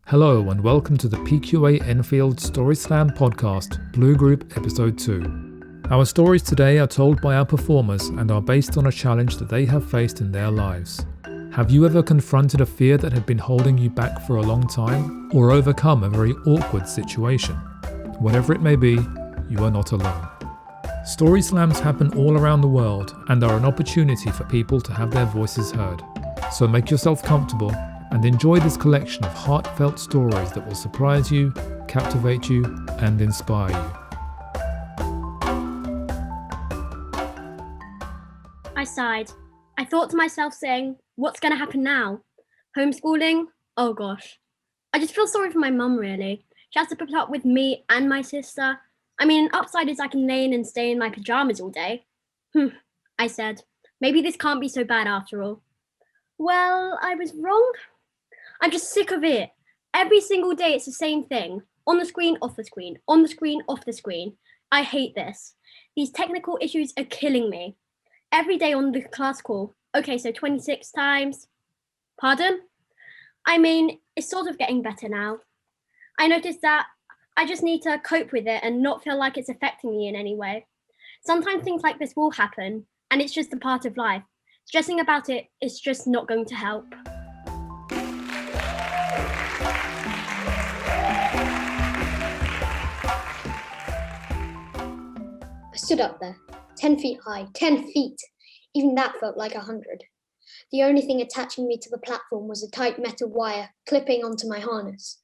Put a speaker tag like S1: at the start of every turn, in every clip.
S1: Hello and welcome to the PQA Enfield Story Slam podcast, Blue Group Episode 2. Our stories today are told by our performers and are based on a challenge that they have faced in their lives. Have you ever confronted a fear that had been holding you back for a long time, or overcome a very awkward situation? Whatever it may be, you are not alone. Story slams happen all around the world and are an opportunity for people to have their voices heard. So make yourself comfortable and enjoy this collection of heartfelt stories that will surprise you, captivate you, and inspire you.
S2: I sighed. I thought to myself saying, what's going to happen now? Homeschooling? Oh gosh. I just feel sorry for my mum really. She has to put up with me and my sister. I mean, an upside is I can lay in and stay in my pajamas all day. I said, maybe this can't be so bad after all. Well, I was wrong. I'm just sick of it. Every single day it's the same thing. On the screen, off the screen. On the screen, off the screen. I hate this. These technical issues are killing me. Every day on the class call. Okay, so 26 times. Pardon? I mean, it's sort of getting better now. I noticed that I just need to cope with it and not feel like it's affecting me in any way. Sometimes things like this will happen, and it's just a part of life. Stressing about it is just not going to help.
S3: I stood up there, 10 feet high, 10 feet. Even that felt like 100. The only thing attaching me to the platform was a tight metal wire clipping onto my harness.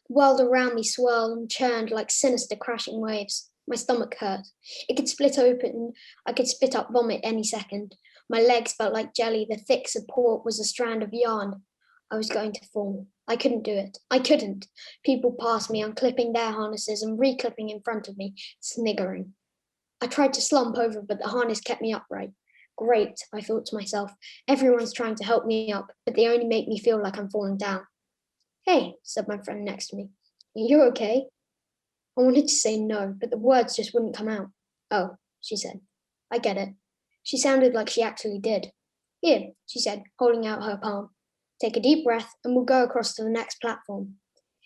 S3: The world around me swirled and churned like sinister crashing waves. My stomach hurt. It could split open. I could spit up vomit any second. My legs felt like jelly. The thick support was a strand of yarn. I was going to fall. I couldn't do it. I couldn't. People passed me, unclipping their harnesses and reclipping in front of me, sniggering. I tried to slump over, but the harness kept me upright. Great, I thought to myself. Everyone's trying to help me up, but they only make me feel like I'm falling down. Hey, said my friend next to me. You okay? I wanted to say no, but the words just wouldn't come out. Oh, she said. I get it. She sounded like she actually did. Here, she said, holding out her palm. Take a deep breath and we'll go across to the next platform.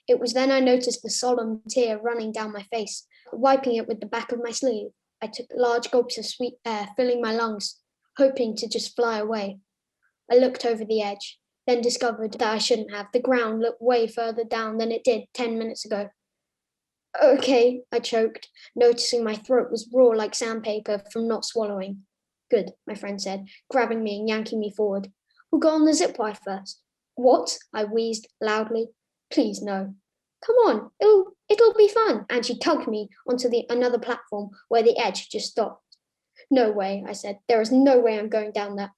S3: It was then I noticed the solemn tear running down my face, wiping it with the back of my sleeve. I took large gulps of sweet air, filling my lungs, hoping to just fly away. I looked over the edge, then discovered that I shouldn't have. The ground looked way further down than it did 10 minutes ago. Okay, I choked, noticing my throat was raw like sandpaper from not swallowing. Good, my friend said, grabbing me and yanking me forward. We'll go on the zip wire first. What? I wheezed loudly. Please, no. Come on, it'll be fun. And she tugged me onto another platform where the edge just stopped. No way, I said. There is no way I'm going down that.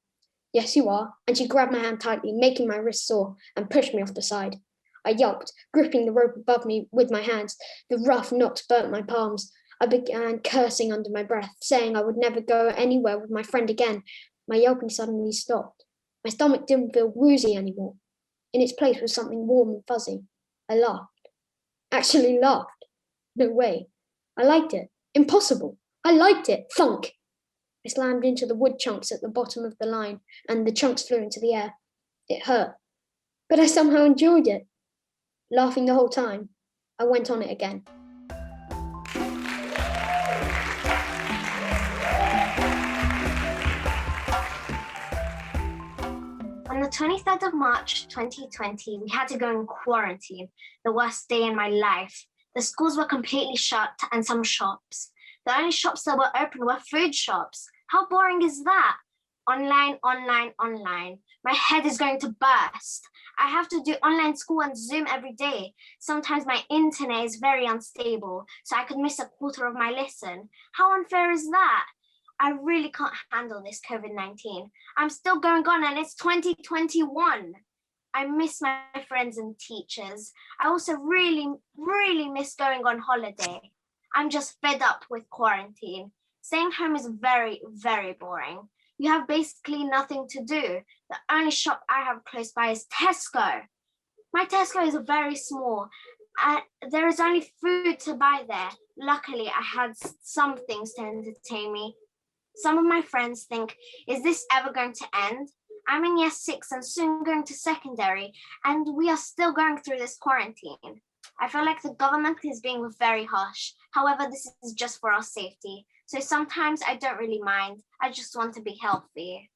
S3: Yes, you are. And she grabbed my hand tightly, making my wrist sore, and pushed me off the side. I yelped, gripping the rope above me with my hands. The rough knots burnt my palms. I began cursing under my breath, saying I would never go anywhere with my friend again. My yelping suddenly stopped. My stomach didn't feel woozy anymore. In its place was something warm and fuzzy. I laughed. Actually laughed. No way. I liked it. Impossible. I liked it. Thunk. I slammed into the wood chunks at the bottom of the line, and the chunks flew into the air. It hurt. But I somehow enjoyed it. Laughing the whole time, I went on it again.
S4: On the 23rd of March 2020, we had to go in quarantine, the worst day in my life. The schools were completely shut and some shops. The only shops that were open were food shops. How boring is that? Online, online, online. My head is going to burst. I have to do online school on Zoom every day. Sometimes my internet is very unstable, so I could miss a quarter of my lesson. How unfair is that? I really can't handle this COVID-19. I'm still going on and it's 2021. I miss my friends and teachers. I also really, really miss going on holiday. I'm just fed up with quarantine. Staying home is very, very boring. You have basically nothing to do. The only shop I have close by is Tesco. My Tesco is very small. There is only food to buy there. Luckily, I had some things to entertain me. Some of my friends think, is this ever going to end? I'm in year 6 and soon going to secondary, and we are still going through this quarantine. I feel like the government is being very harsh. However, this is just for our safety. So sometimes I don't really mind. I just want to be healthy.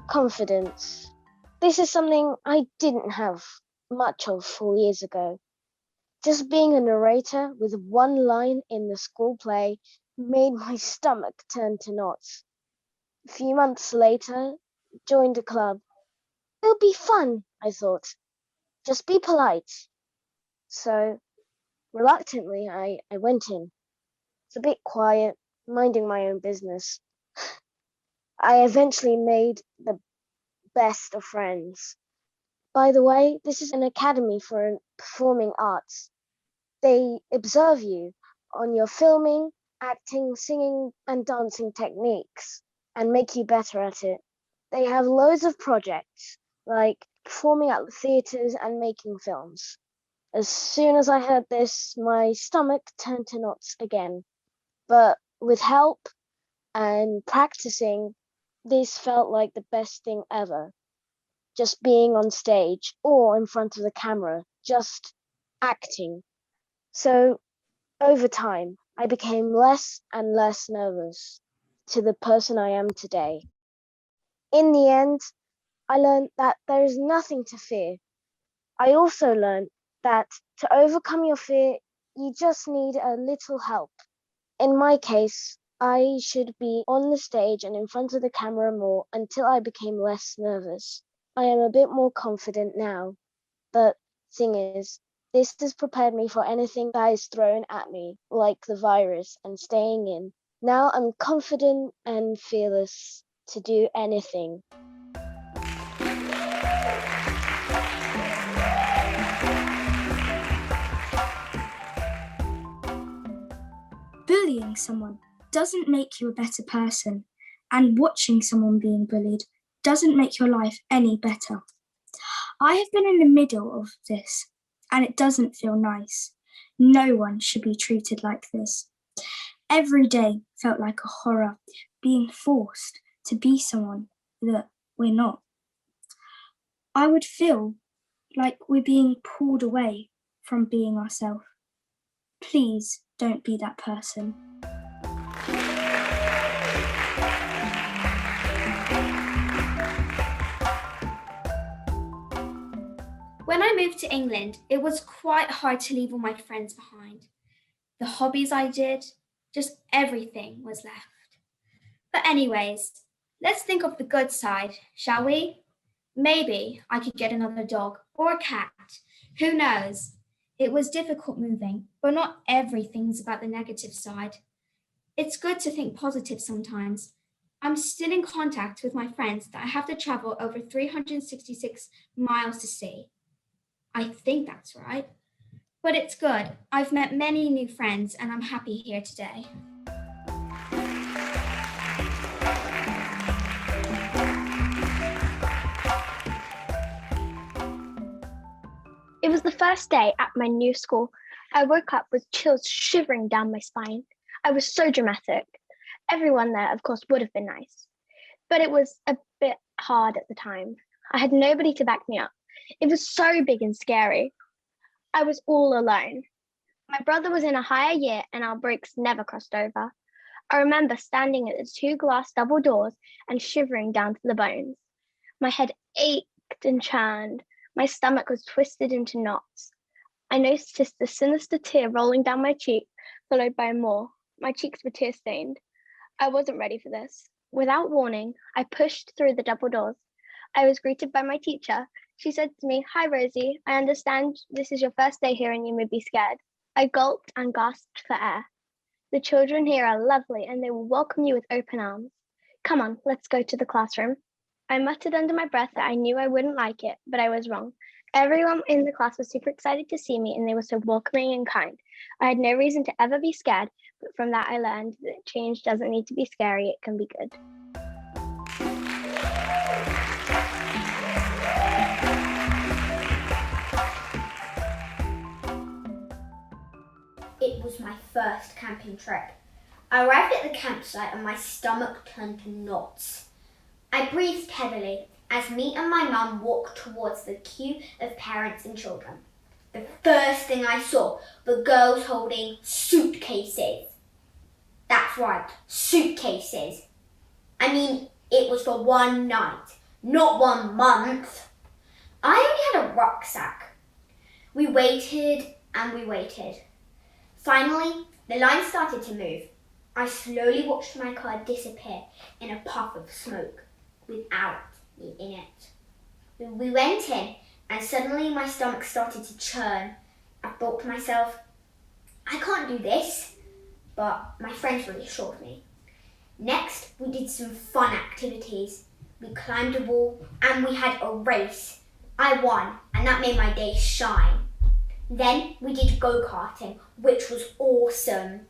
S5: Confidence. This is something I didn't have much of 4 years ago. Just being a narrator with one line in the school play made my stomach turn to knots. A few months later, joined a club. It'll be fun, I thought. Just be polite. So, reluctantly, I went in. It's a bit quiet, minding my own business. I eventually made the best of friends. By the way, this is an academy for performing arts. They observe you on your filming, acting, singing, and dancing techniques and make you better at it. They have loads of projects, like performing at theatres and making films. As soon as I heard this, my stomach turned to knots again. But with help and practicing, this felt like the best thing ever. Just being on stage or in front of the camera, just acting. So over time, I became less and less nervous to the person I am today. In the end, I learned that there is nothing to fear. I also learned that to overcome your fear, you just need a little help. In my case, I should be on the stage and in front of the camera more until I became less nervous. I am a bit more confident now, but thing is, this has prepared me for anything that is thrown at me, like the virus and staying in. Now I'm confident and fearless to do anything.
S6: Bullying someone doesn't make you a better person, and watching someone being bullied doesn't make your life any better. I have been in the middle of this, and it doesn't feel nice. No one should be treated like this. Every day felt like a horror, being forced to be someone that we're not. I would feel like we're being pulled away from being ourselves. Please don't be that person.
S7: When I moved to England, it was quite hard to leave all my friends behind. The hobbies I did, just everything was left. But anyways, let's think of the good side, shall we? Maybe I could get another dog or a cat. Who knows? It was difficult moving, but not everything's about the negative side. It's good to think positive sometimes. I'm still in contact with my friends that I have to travel over 366 miles to see. I think that's right. But it's good. I've met many new friends and I'm happy here today.
S2: It was the first day at my new school. I woke up with chills shivering down my spine. I was so dramatic. Everyone there, of course, would have been nice. But it was a bit hard at the time. I had nobody to back me up. It was so big and scary. I was all alone. My brother was in a higher year and our breaks never crossed over. I remember standing at the 2 glass double doors and shivering down to the bones. My head ached and churned. My stomach was twisted into knots. I noticed a sinister tear rolling down my cheek, followed by more. My cheeks were tear-stained. I wasn't ready for this. Without warning, I pushed through the double doors. I was greeted by my teacher. She said to me, "Hi, Rosie. I understand this is your first day here and you may be scared." I gulped and gasped for air. The children here are lovely and they will welcome you with open arms. Come on, let's go to the classroom. I muttered under my breath that I knew I wouldn't like it, but I was wrong. Everyone in the class was super excited to see me and they were so welcoming and kind. I had no reason to ever be scared, but from that I learned that change doesn't need to be scary, it can be good.
S8: it was my first camping trip. I arrived at the campsite and my stomach turned to knots. I breathed heavily as me and my mum walked towards the queue of parents and children. The first thing I saw were girls holding suitcases. That's right, suitcases. I mean, it was for one night, not 1 month. I only had a rucksack. We waited and we waited. Finally, the line started to move. I slowly watched my car disappear in a puff of smoke without me in it. We went in and suddenly my stomach started to churn. I thought to myself, I can't do this, but my friends reassured me. Next, we did some fun activities. We climbed a wall and we had a race. I won and that made my day shine. Then we did go-karting, which was awesome.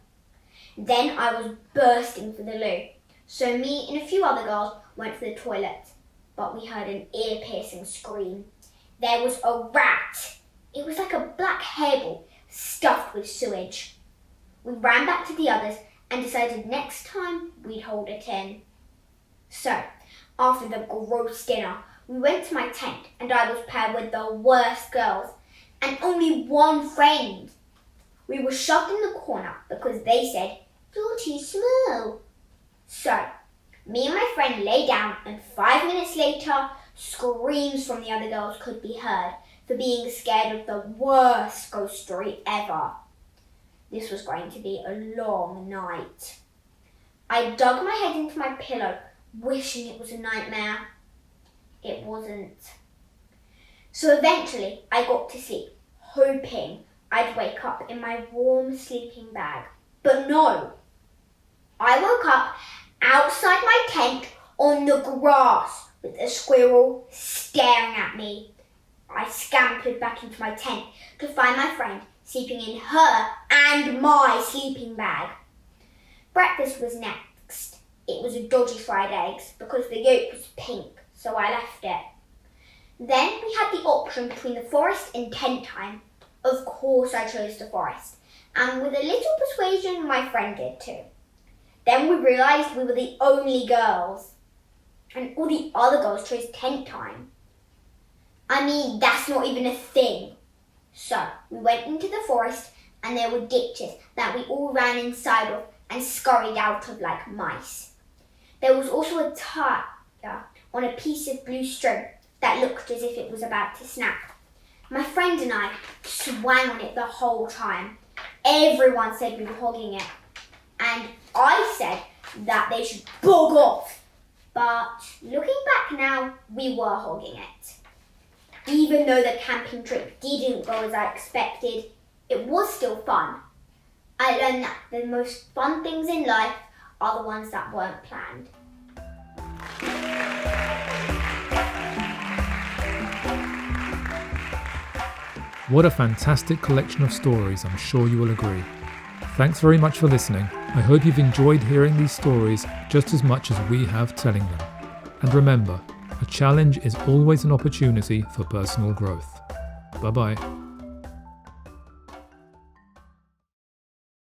S8: Then I was bursting for the loo. So me and a few other girls went for the toilet, but we heard an ear-piercing scream. There was a rat. It was like a black hairball stuffed with sewage. We ran back to the others and decided next time we'd hold it in. So, after the gross dinner, we went to my tent and I was paired with the worst girls and only one friend. We were shoved in the corner because they said, "You're too small." So, me and my friend lay down and 5 minutes later, screams from the other girls could be heard for being scared of the worst ghost story ever. This was going to be a long night. I dug my head into my pillow, wishing it was a nightmare. It wasn't. So eventually I got to sleep, hoping I'd wake up in my warm sleeping bag. But no! I woke up outside my tent on the grass with a squirrel staring at me. I scampered back into my tent to find my friend sleeping in her and my sleeping bag. Breakfast was next. It was a dodgy fried eggs because the yolk was pink, so I left it. Then we had the option between the forest and tent time. Of course I chose the forest, and with a little persuasion my friend did too. Then we realised we were the only girls, and all the other girls chose tent time. I mean, that's not even a thing. So we went into the forest and there were ditches that we all ran inside of and scurried out of like mice. There was also a tire on a piece of blue string that looked as if it was about to snap. My friend and I swang on it the whole time. Everyone said we were hogging it. And I said that they should bog off. But looking back now, we were hogging it. Even though the camping trip didn't go as I expected, it was still fun. I learned that the most fun things in life are the ones that weren't planned.
S1: What a fantastic collection of stories, I'm sure you will agree. Thanks very much for listening. I hope you've enjoyed hearing these stories just as much as we have telling them. And remember, a challenge is always an opportunity for personal growth. Bye-bye.